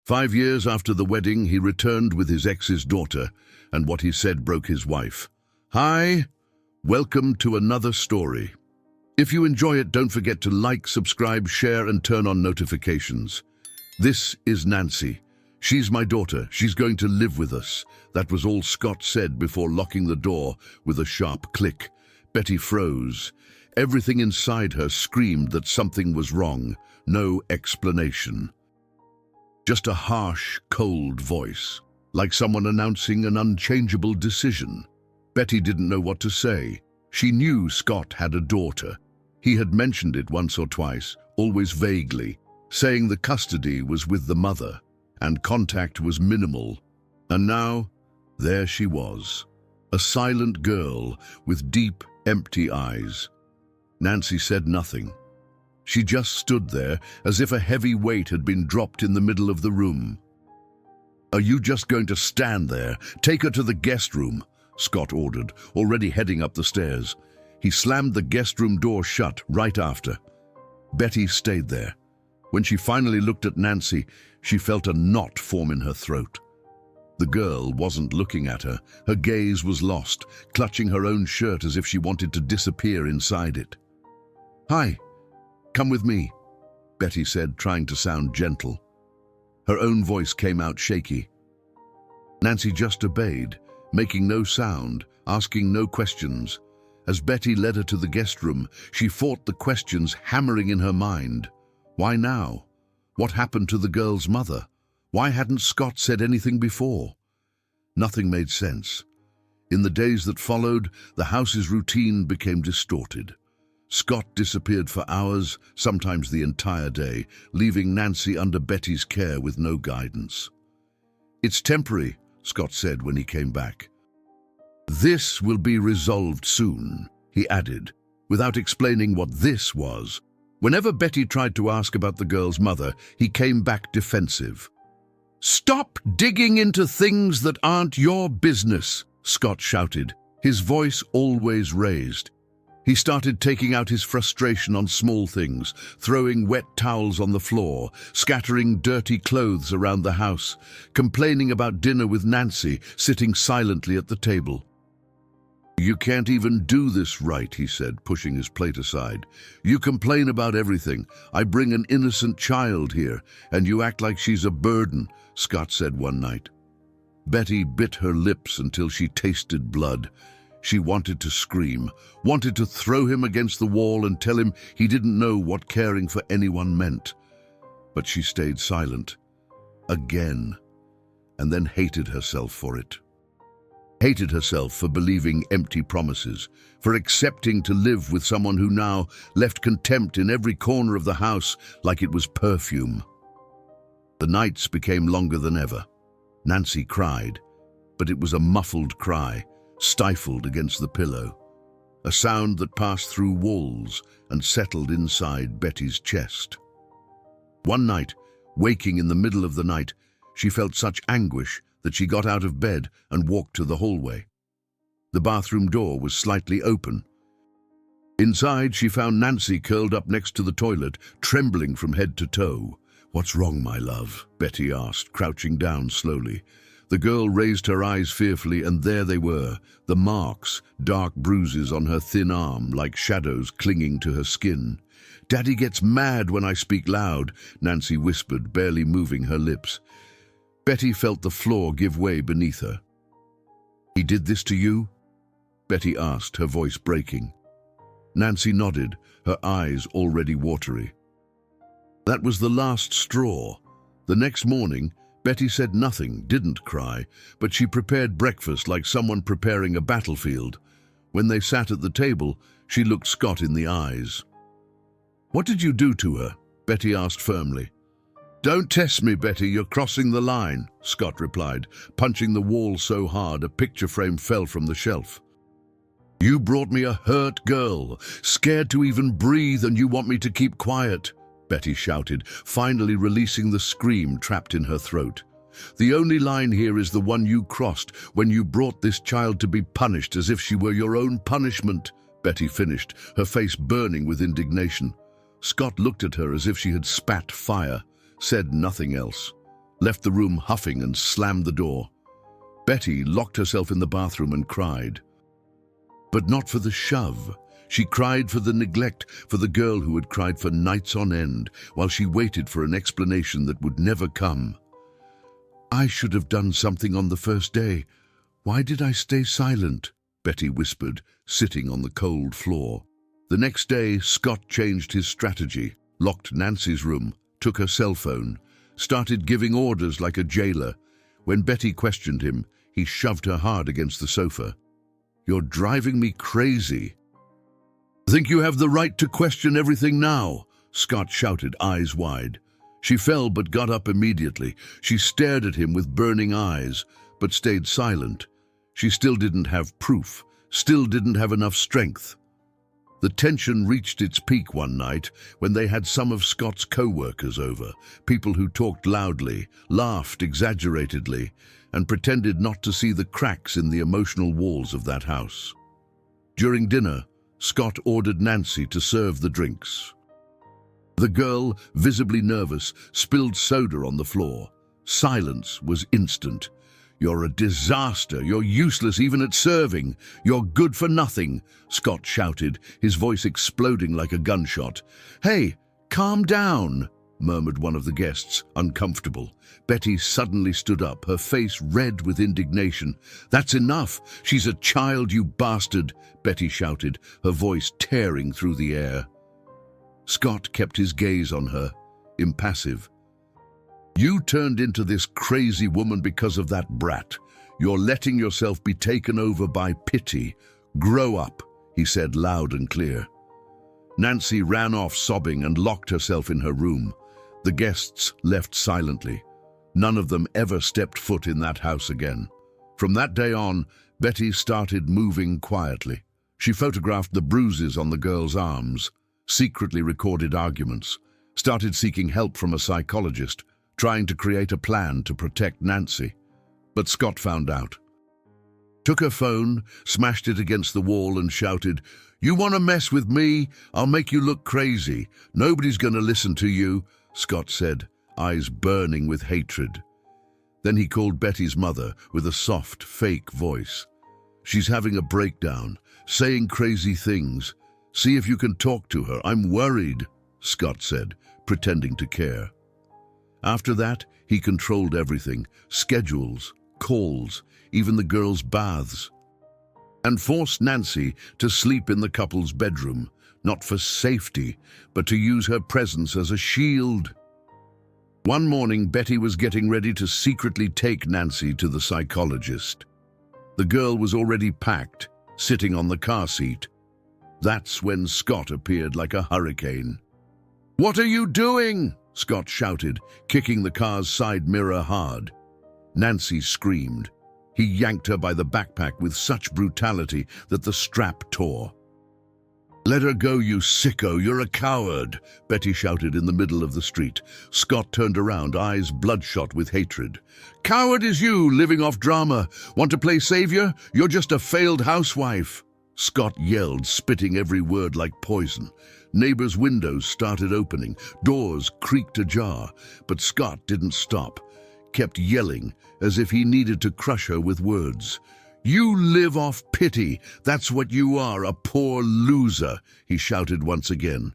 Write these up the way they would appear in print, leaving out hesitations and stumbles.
5 years after the wedding, he returned with his ex's daughter, and what he said broke his wife. Hi, welcome to another story. If you enjoy it, don't forget to like, subscribe, share, and turn on notifications. This is Nancy. She's my daughter. She's going to live with us. That was all Scott said before locking the door with a sharp click. Betty froze. Everything inside her screamed that something was wrong. No explanation. Just a harsh, cold voice, like someone announcing an unchangeable decision. Betty didn't know what to say. She knew Scott had a daughter. He had mentioned it once or twice, always vaguely, saying the custody was with the mother, and contact was minimal. And now, there she was, a silent girl with deep, empty eyes. Nancy said nothing. She just stood there as if a heavy weight had been dropped in the middle of the room. "Are you just going to stand there? Take her to the guest room," Scott ordered, already heading up the stairs. He slammed the guest room door shut right after. Betty stayed there. When she finally looked at Nancy, she felt a knot form in her throat. The girl wasn't looking at her. Her gaze was lost, clutching her own shirt as if she wanted to disappear inside it. "Hi, come with me," Betty said, trying to sound gentle. Her own voice came out shaky. Nancy just obeyed, making no sound, asking no questions. As Betty led her to the guest room, she fought the questions hammering in her mind. Why now? What happened to the girl's mother? Why hadn't Scott said anything before? Nothing made sense. In the days that followed, the house's routine became distorted. Scott disappeared for hours, sometimes the entire day, leaving Nancy under Betty's care with no guidance. "It's temporary," Scott said when he came back. "This will be resolved soon," he added, without explaining what this was. Whenever Betty tried to ask about the girl's mother, he came back defensive. "Stop digging into things that aren't your business," Scott shouted, his voice always raised. He started taking out his frustration on small things, throwing wet towels on the floor, scattering dirty clothes around the house, complaining about dinner with Nancy, sitting silently at the table. "You can't even do this right," he said, pushing his plate aside. "You complain about everything. I bring an innocent child here, and you act like she's a burden," Scott said one night. Betty bit her lips until she tasted blood. She wanted to scream, wanted to throw him against the wall and tell him he didn't know what caring for anyone meant. But she stayed silent. Again. And then hated herself for it. Hated herself for believing empty promises, for accepting to live with someone who now left contempt in every corner of the house like it was perfume. The nights became longer than ever. Nancy cried, but it was a muffled cry, stifled against the pillow, a sound that passed through walls and settled inside Betty's chest. One night, waking in the middle of the night, she felt such anguish that she got out of bed and walked to the hallway. The bathroom door was slightly open. Inside, she found Nancy curled up next to the toilet, trembling from head to toe. "What's wrong, my love?" Betty asked, crouching down slowly. The girl raised her eyes fearfully, and there they were, the marks, dark bruises on her thin arm, like shadows clinging to her skin. "Daddy gets mad when I speak loud," Nancy whispered, barely moving her lips. Betty felt the floor give way beneath her. "He did this to you?" Betty asked, her voice breaking. Nancy nodded, her eyes already watery. That was the last straw. The next morning, Betty said nothing, didn't cry, but she prepared breakfast like someone preparing a battlefield. When they sat at the table, she looked Scott in the eyes. "What did you do to her?" Betty asked firmly. "Don't test me, Betty, you're crossing the line," Scott replied, punching the wall so hard a picture frame fell from the shelf. "You brought me a hurt girl, scared to even breathe, and you want me to keep quiet," Betty shouted, finally releasing the scream trapped in her throat. "The only line here is the one you crossed when you brought this child to be punished as if she were your own punishment," Betty finished, her face burning with indignation. Scott looked at her as if she had spat fire, said nothing else. left the room huffing and slammed the door. Betty locked herself in the bathroom and cried. But not for the shove. She cried for the neglect, for the girl who had cried for nights on end, while she waited for an explanation that would never come. "I should have done something on the first day. Why did I stay silent?" Betty whispered, sitting on the cold floor. The next day, Scott changed his strategy, locked Nancy's room, took her cell phone, started giving orders like a jailer. When Betty questioned him, he shoved her hard against the sofa. "You're driving me crazy." "Think you have the right to question everything now?" Scott shouted, eyes wide. She fell but got up immediately. She stared at him with burning eyes, but stayed silent. She still didn't have proof, still didn't have enough strength. The tension reached its peak one night when they had some of Scott's co-workers over, people who talked loudly, laughed exaggeratedly, and pretended not to see the cracks in the emotional walls of that house. During dinner, Scott ordered Nancy to serve the drinks. The girl, visibly nervous, spilled soda on the floor. Silence was instant. "You're a disaster. You're useless even at serving. You're good for nothing," Scott shouted, his voice exploding like a gunshot. "Hey, calm down," murmured one of the guests, uncomfortable. Betty suddenly stood up, her face red with indignation. "That's enough. She's a child, you bastard," Betty shouted, her voice tearing through the air. Scott kept his gaze on her, impassive. "You turned into this crazy woman because of that brat. You're letting yourself be taken over by pity. Grow up," he said loud and clear. Nancy ran off sobbing and locked herself in her room. The guests left silently. None of them ever stepped foot in that house again. From that day on, Betty started moving quietly. She photographed the bruises on the girl's arms, secretly recorded arguments, started seeking help from a psychologist, trying to create a plan to protect Nancy. But Scott found out. Took her phone, smashed it against the wall and shouted, "You want to mess with me? I'll make you look crazy. Nobody's going to listen to you," Scott said, eyes burning with hatred. Then he called Betty's mother with a soft, fake voice. "She's having a breakdown, saying crazy things. See if you can talk to her. I'm worried," Scott said, pretending to care. After that, he controlled everything, schedules, calls, even the girls' baths, and forced Nancy to sleep in the couple's bedroom, not for safety, but to use her presence as a shield. One morning, Betty was getting ready to secretly take Nancy to the psychologist. The girl was already packed, sitting on the car seat. That's when Scott appeared like a hurricane. "What are you doing?" Scott shouted, kicking the car's side mirror hard. Nancy screamed. He yanked her by the backpack with such brutality that the strap tore. "Let her go, you sicko, you're a coward," Betty shouted in the middle of the street. Scott turned around, eyes bloodshot with hatred. "Coward is you, living off drama. Want to play savior? You're just a failed housewife." Scott yelled, spitting every word like poison. Neighbors' windows started opening, doors creaked ajar, but Scott didn't stop, kept yelling as if he needed to crush her with words. "You live off pity, that's what you are, a poor loser," he shouted once again.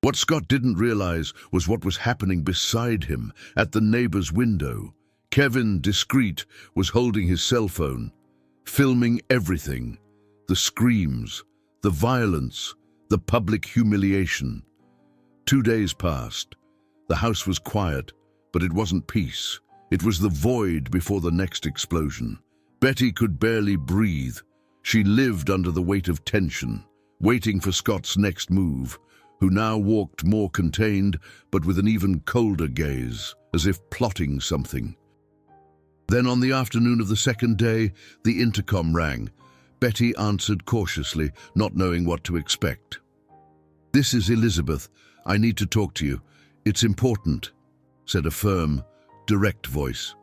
What Scott didn't realize was what was happening beside him, at the neighbor's window. Kevin, discreet, was holding his cell phone, filming everything. The screams, the violence, the public humiliation. 2 days passed. The house was quiet, but it wasn't peace. It was the void before the next explosion. Betty could barely breathe. She lived under the weight of tension, waiting for Scott's next move, who now walked more contained, but with an even colder gaze, as if plotting something. Then on the afternoon of the second day, the intercom rang. Betty answered cautiously, not knowing what to expect. "This is Elizabeth. I need to talk to you. It's important," said a firm, direct voice.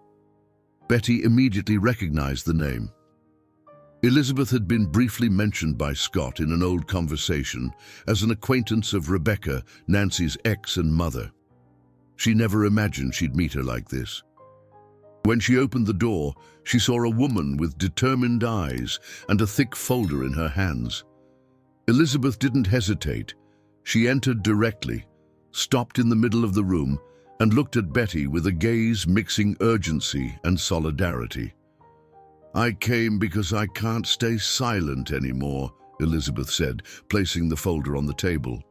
Betty immediately recognized the name. Elizabeth had been briefly mentioned by Scott in an old conversation as an acquaintance of Rebecca, Nancy's ex and mother. She never imagined she'd meet her like this. When she opened the door, she saw a woman with determined eyes and a thick folder in her hands. Elizabeth didn't hesitate. She entered directly, stopped in the middle of the room, and looked at Betty with a gaze mixing urgency and solidarity. "I came because I can't stay silent anymore," Elizabeth said, placing the folder on the table.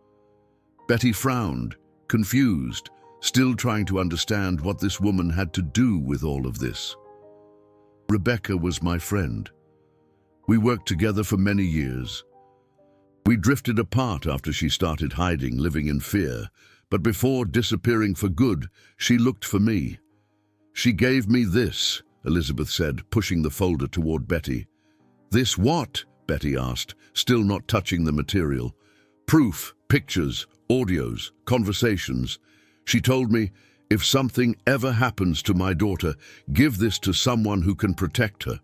Betty frowned, confused, still trying to understand what this woman had to do with all of this. "Rebecca was my friend. We worked together for many years. We drifted apart after she started hiding, living in fear, but before disappearing for good, she looked for me. She gave me this," Elizabeth said, pushing the folder toward Betty. "This what?" Betty asked, still not touching the material. "Proof, pictures, audios, conversations. She told me, if something ever happens to my daughter, give this to someone who can protect her."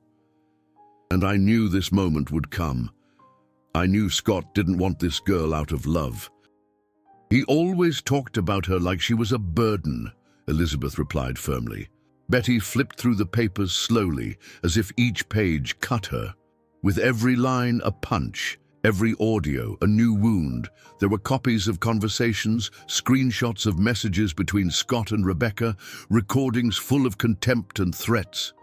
And I knew this moment would come. I knew Scott didn't want this girl out of love. "He always talked about her like she was a burden," Elizabeth replied firmly. Betty flipped through the papers slowly, as if each page cut her. With every line a punch, every audio a new wound. There were copies of conversations, screenshots of messages between Scott and Rebecca, recordings full of contempt and threats.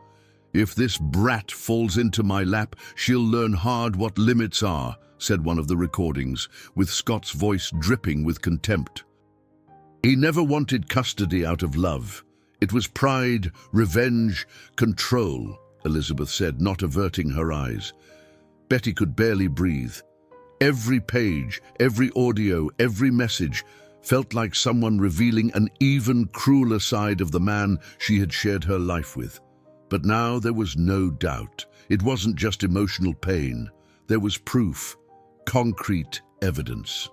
"If this brat falls into my lap, she'll learn hard what limits are," said one of the recordings, with Scott's voice dripping with contempt. "He never wanted custody out of love. It was pride, revenge, control," Elizabeth said, not averting her eyes. Betty could barely breathe. Every page, every audio, every message felt like someone revealing an even crueler side of the man she had shared her life with. But now there was no doubt. It wasn't just emotional pain. There was proof, concrete evidence.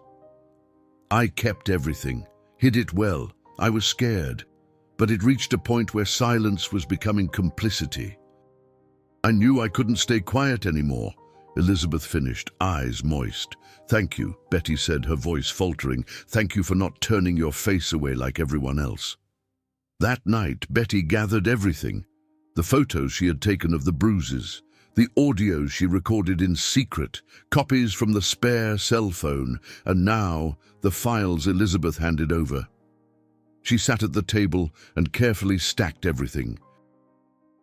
"I kept everything, hid it well. I was scared. But it reached a point where silence was becoming complicity. I knew I couldn't stay quiet anymore," Elizabeth finished, eyes moist. "Thank you," Betty said, her voice faltering. "Thank you for not turning your face away like everyone else." That night, Betty gathered everything. The photos she had taken of the bruises, the audios she recorded in secret, copies from the spare cell phone, and now the files Elizabeth handed over. She sat at the table and carefully stacked everything.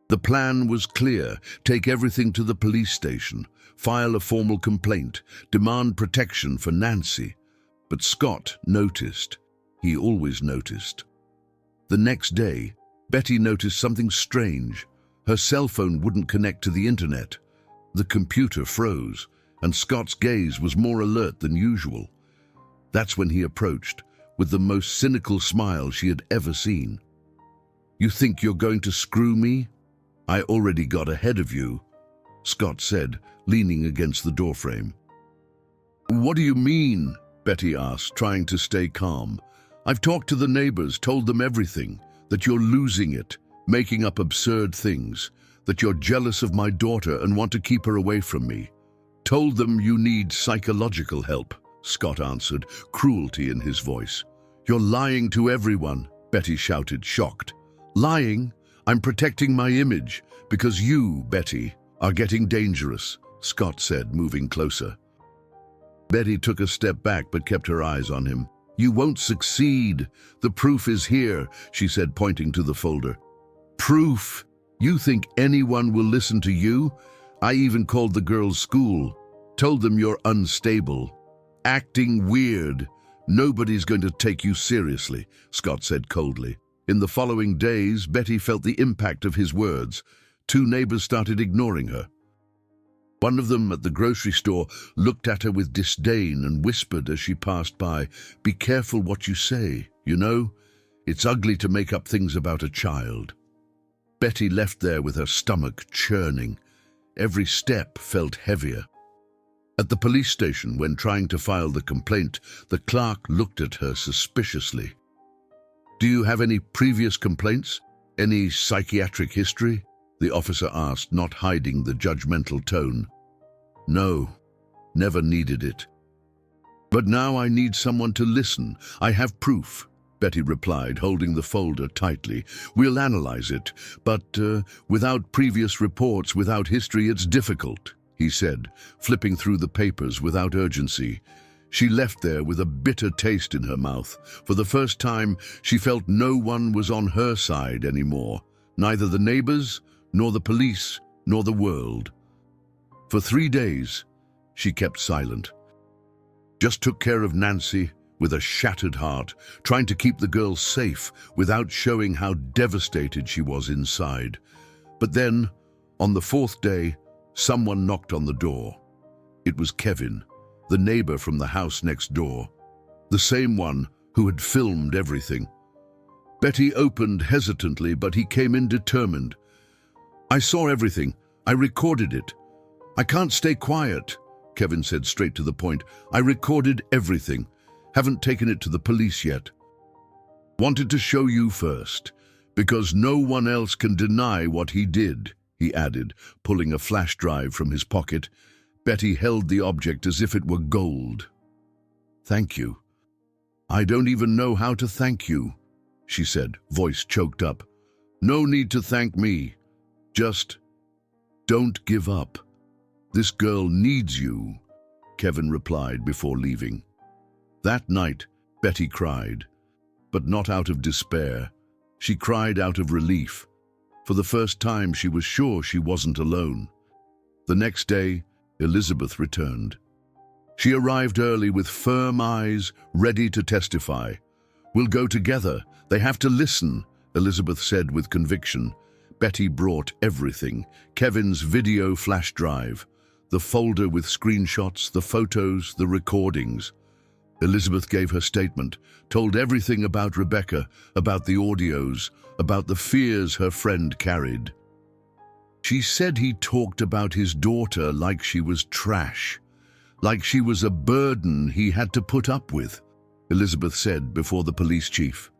The plan was clear: take everything to the police station, file a formal complaint, demand protection for Nancy. But Scott noticed. He always noticed. The next day, Betty noticed something strange. Her cell phone wouldn't connect to the internet. The computer froze, and Scott's gaze was more alert than usual. That's when he approached, with the most cynical smile she had ever seen. "You think you're going to screw me? I already got ahead of you," Scott said, leaning against the doorframe. "What do you mean?" Betty asked, trying to stay calm. "I've talked to the neighbors, told them everything, that you're losing it, making up absurd things, that you're jealous of my daughter and want to keep her away from me. Told them you need psychological help," Scott answered, cruelty in his voice. "You're lying to everyone," Betty shouted, shocked. "Lying? I'm protecting my image, because you, Betty, are getting dangerous," Scott said, moving closer. Betty took a step back but kept her eyes on him. "You won't succeed. The proof is here," she said, pointing to the folder. "Proof? You think anyone will listen to you? I even called the girls' school, told them you're unstable, acting weird. Nobody's going to take you seriously," Scott said coldly. In the following days, Betty felt the impact of his words. 2 neighbors started ignoring her. One of them at the grocery store looked at her with disdain and whispered as she passed by, "Be careful what you say, you know? It's ugly to make up things about a child." Betty left there with her stomach churning. Every step felt heavier. At the police station, when trying to file the complaint, the clerk looked at her suspiciously. "Do you have any previous complaints? Any psychiatric history?" the officer asked, not hiding the judgmental tone. "No, never needed it. But now I need someone to listen. I have proof. Betty replied, holding the folder tightly. We'll analyze it, but without previous reports, without history, it's difficult, he said, flipping through the papers without urgency. She left there with a bitter taste in her mouth. For the first time, she felt no one was on her side anymore. Neither the neighbors, nor the police, nor the world. For 3 days, she kept silent. Just took care of Nancy with a shattered heart, trying to keep the girl safe without showing how devastated she was inside. But then, on the 4th day, someone knocked on the door. It was Kevin, the neighbor from the house next door, the same one who had filmed everything. Betty opened hesitantly, but he came in determined. I saw everything. I recorded it. I can't stay quiet, Kevin said straight to the point. I recorded everything. Haven't taken it to the police yet. Wanted to show you first, because no one else can deny what he did, he added, pulling a flash drive from his pocket. Betty held the object as if it were gold. Thank you. I don't even know how to thank you, she said, voice choked up. No need to thank me. Just don't give up. This girl needs you, Kevin replied before leaving. That night, Betty cried, but not out of despair. She cried out of relief. For the first time, she was sure she wasn't alone. The next day, Elizabeth returned. She arrived early with firm eyes, ready to testify. We'll go together. They have to listen, Elizabeth said with conviction. Betty brought everything: Kevin's video flash drive, the folder with screenshots, the photos, the recordings. Elizabeth gave her statement, told everything about Rebecca, about the audios, about the fears her friend carried. She said he talked about his daughter like she was trash, like she was a burden he had to put up with, Elizabeth said before the police chief.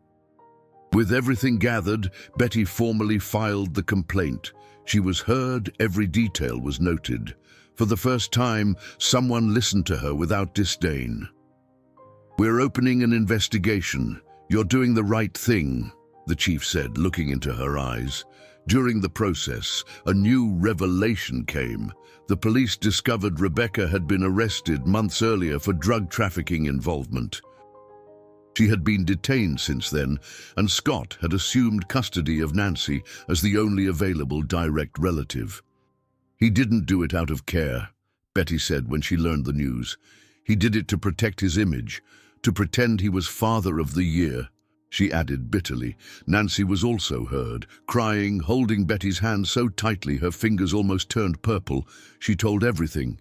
With everything gathered, Betty formally filed the complaint. She was heard, every detail was noted. For the first time, someone listened to her without disdain. We're opening an investigation. You're doing the right thing, the chief said, looking into her eyes. During the process, a new revelation came. The police discovered Rebecca had been arrested months earlier for drug trafficking involvement. She had been detained since then, and Scott had assumed custody of Nancy as the only available direct relative. He didn't do it out of care, Betty said when she learned the news. He did it to protect his image, to pretend he was father of the year. She added bitterly. Nancy was also heard, crying, holding Betty's hand so tightly her fingers almost turned purple. She told everything.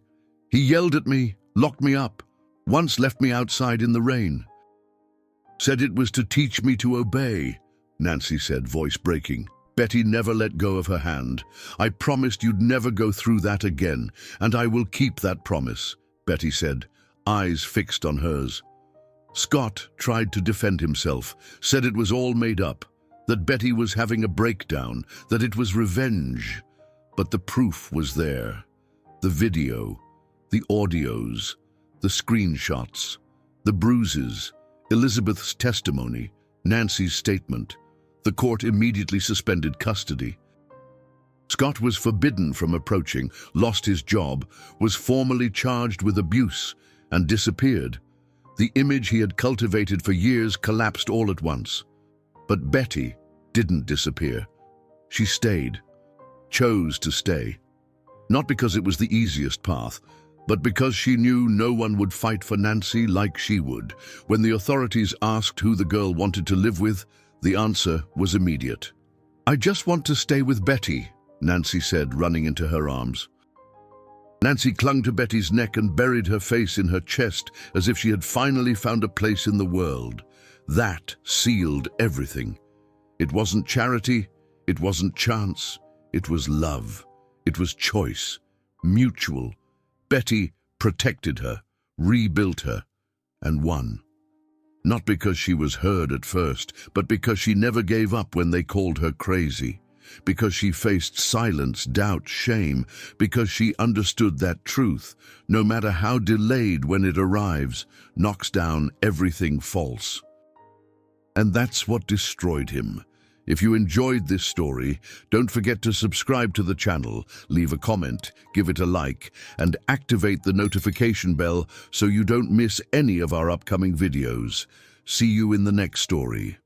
He yelled at me, locked me up, once left me outside in the rain. Said it was to teach me to obey, Nancy said, voice breaking. Betty never let go of her hand. I promised you'd never go through that again, and I will keep that promise, Betty said, eyes fixed on hers. Scott tried to defend himself, said it was all made up, that Betty was having a breakdown, that it was revenge. But the proof was there. The video, the audios, the screenshots, the bruises, Elizabeth's testimony, Nancy's statement. The court immediately suspended custody. Scott was forbidden from approaching, lost his job, was formally charged with abuse, and disappeared. The image he had cultivated for years collapsed all at once. But Betty didn't disappear. She stayed, chose to stay. Not because it was the easiest path, but because she knew no one would fight for Nancy like she would. When the authorities asked who the girl wanted to live with, the answer was immediate. I just want to stay with Betty, Nancy said, running into her arms. Nancy clung to Betty's neck and buried her face in her chest as if she had finally found a place in the world. That sealed everything. It wasn't charity, it wasn't chance, it was love, it was choice, mutual. Betty protected her, rebuilt her, and won. Not because she was heard at first, but because she never gave up when they called her crazy. Because she faced silence, doubt, shame. Because she understood that truth, no matter how delayed when it arrives, knocks down everything false. And that's what destroyed him. If you enjoyed this story, don't forget to subscribe to the channel, leave a comment, give it a like, and activate the notification bell so you don't miss any of our upcoming videos. See you in the next story.